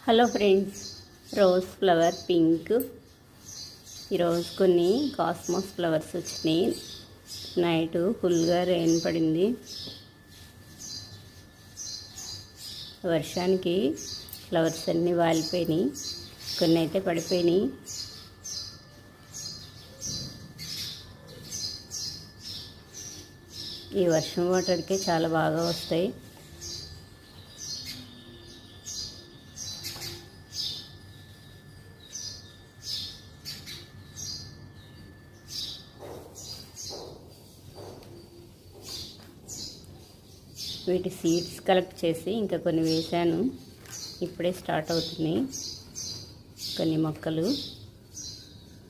Hello friends, rose flower pink. ఈరోజు కొన్ని cosmos flowers వచ్చినాయి. నైట్ ఫుల్గా రెయిన్ పడింది. వర్షానికి ఫ్లవర్స్ అన్నీ వాలిపోయినాయి, కొన్ని అయితే పడిపోయినాయి. ఈ వర్షం వాటర్కే చాలా బాగా వస్తాయి. వీటి సీడ్స్ కలెక్ట్ చేసి ఇంకా కొన్ని వేసాను. ఇప్పుడే స్టార్ట్ అవుతున్నాయి కొన్ని మొక్కలు.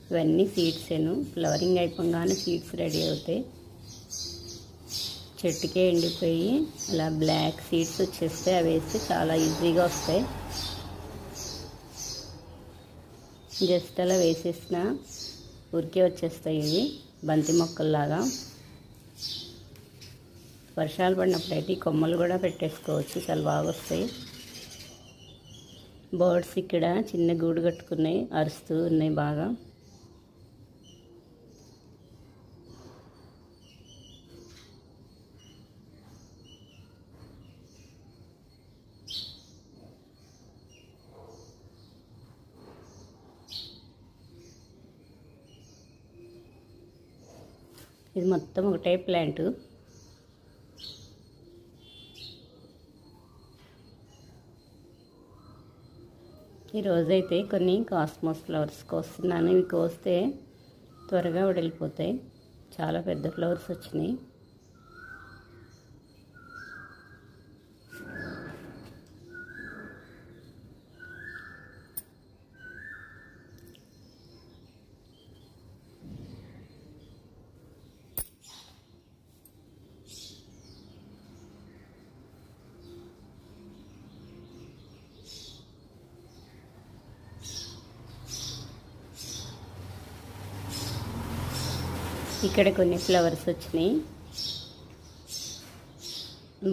ఇవన్నీ సీడ్సేను. ఫ్లవరింగ్ అయిపోగానే సీడ్స్ రెడీ అవుతాయి. చెట్టుకే ఎండిపోయి అలా బ్లాక్ సీడ్స్ వచ్చేస్తే అవి వేస్తే చాలా ఈజీగా వస్తాయి. జస్ట్ అలా వేసేసిన ఊరికే వచ్చేస్తాయి. ఇవి బంతి మొక్కల్లాగా. వర్షాలు పడినప్పుడైతే ఈ కొమ్మలు కూడా పెట్టేసుకోవచ్చు, చాలా బాగా వస్తాయి. బర్డ్స్ ఇక్కడ చిన్న గూడు కట్టుకున్నాయి, అరుస్తూ ఉన్నాయి బాగా. ఇది మొత్తం ఒకటే ప్లాంట్. ఈరోజైతే కొన్ని కాస్మోస్ ఫ్లవర్స్ కోస్తున్నాను. ఇవి కోస్తే త్వరగా వడిలిపోతాయి. చాలా పెద్ద ఫ్లవర్స్ వచ్చినాయి. ఇక్కడ కొన్ని ఫ్లవర్స్ వచ్చినాయి.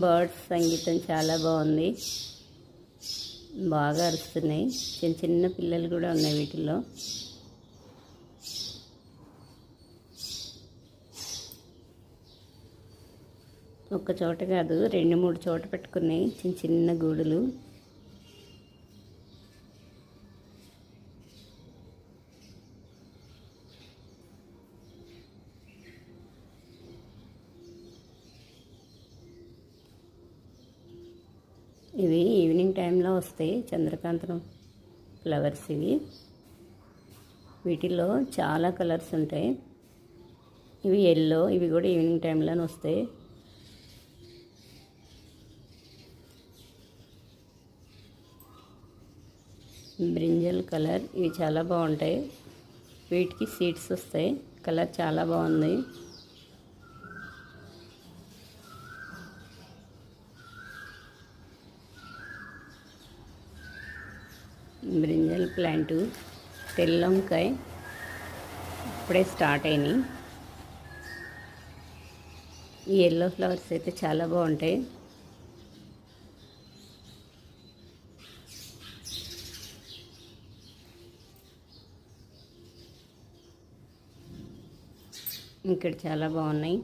బర్డ్స్ సంగీతం చాలా బాగుంది, బాగా అరుస్తున్నాయి. చిన్న చిన్న పిల్లలు కూడా ఉన్నాయి వీటిల్లో. ఒక్క చోట కాదు, 2-3 చోట పెట్టుకున్నాయి చిన్న చిన్న గూడులు. ఇవి ఈవినింగ్ టైంలో వస్తాయి, చంద్రకాంతం ఫ్లవర్స్ ఇవి. వీటిల్లో చాలా కలర్స్ ఉంటాయి. ఇవి ఎల్లో, ఇవి కూడా ఈవినింగ్ టైంలోనే వస్తాయి. బ్రింజల్ కలర్, ఇవి చాలా బాగుంటాయి. వీటికి సీడ్స్ వస్తాయి. కలర్ చాలా బాగుంది. బ్రింజల్ ప్లాంటు, తెల్లంకాయ ఇప్పుడే స్టార్ట్ అయినాయి. ఈ ఎల్లో ఫ్లవర్స్ అయితే చాలా బాగుంటాయి. ఇక్కడ చాలా బాగున్నాయి.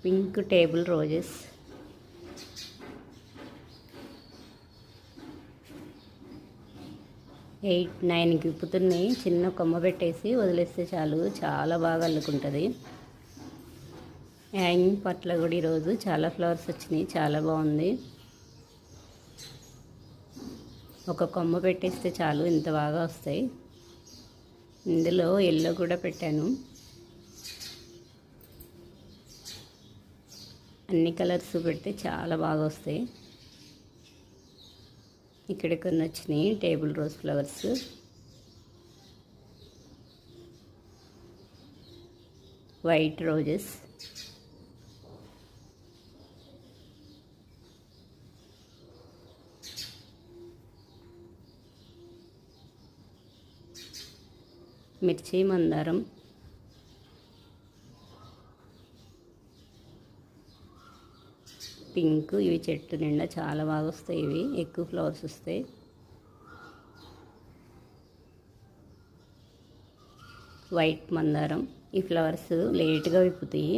Pink table roses. ఎయిట్ 9కి విప్పుతున్నాయి. చిన్న కొమ్మ పెట్టేసి వదిలేస్తే చాలు, చాలా బాగా అల్లుకుంటుంది. హ్యాంగింగ్ పట్ల కూడా ఈరోజు చాలా ఫ్లవర్స్ వచ్చినాయి, చాలా బాగుంది. ఒక కొమ్మ పెట్టేస్తే చాలు, ఇంత బాగా వస్తాయి. ఇందులో ఎల్లో కూడా పెట్టాను. అన్ని కలర్స్ పెడితే చాలా బాగా వస్తాయి. ఇక్కడ కొన్ని వచ్చినాయి table rose flowers. White roses. మిర్చి మందారం. పింక్, ఇవి చెట్టు నిండా చాలా బాగా వస్తాయి. ఇవి ఎక్కువ ఫ్లవర్స్ వస్తాయి. వైట్ మందారం, ఈ ఫ్లవర్స్ లేట్గా విప్పుతాయి.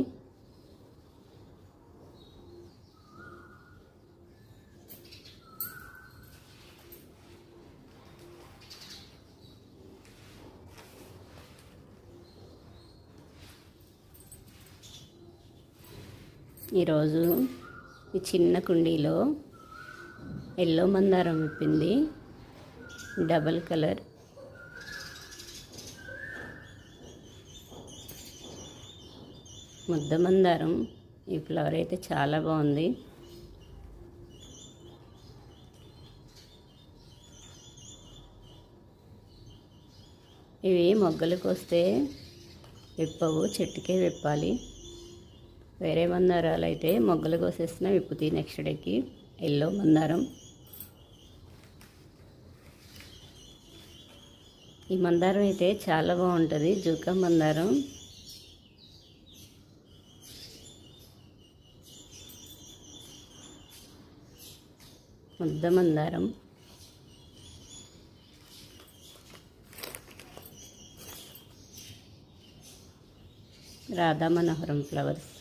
ఈరోజు ఈ చిన్న కుండీలో ఎల్లో మందారం విప్పింది, డబల్ కలర్. ముద్ద మందారం, ఈ ఫ్లవర్ అయితే చాలా బాగుంది. ఇవి మొగ్గలకు వస్తే విప్పవు, చెట్టుకే విప్పాలి. వేరే మందారాలు అయితే మొగ్గలు కోసేసిన విప్పుతాయి నెక్స్ట్ డేకి. ఎల్లో మందారం, ఈ మందారం అయితే చాలా బాగుంటుంది. జూకా మందారం, ముద్ద మందారం, రాధా మనోహరం ఫ్లవర్స్.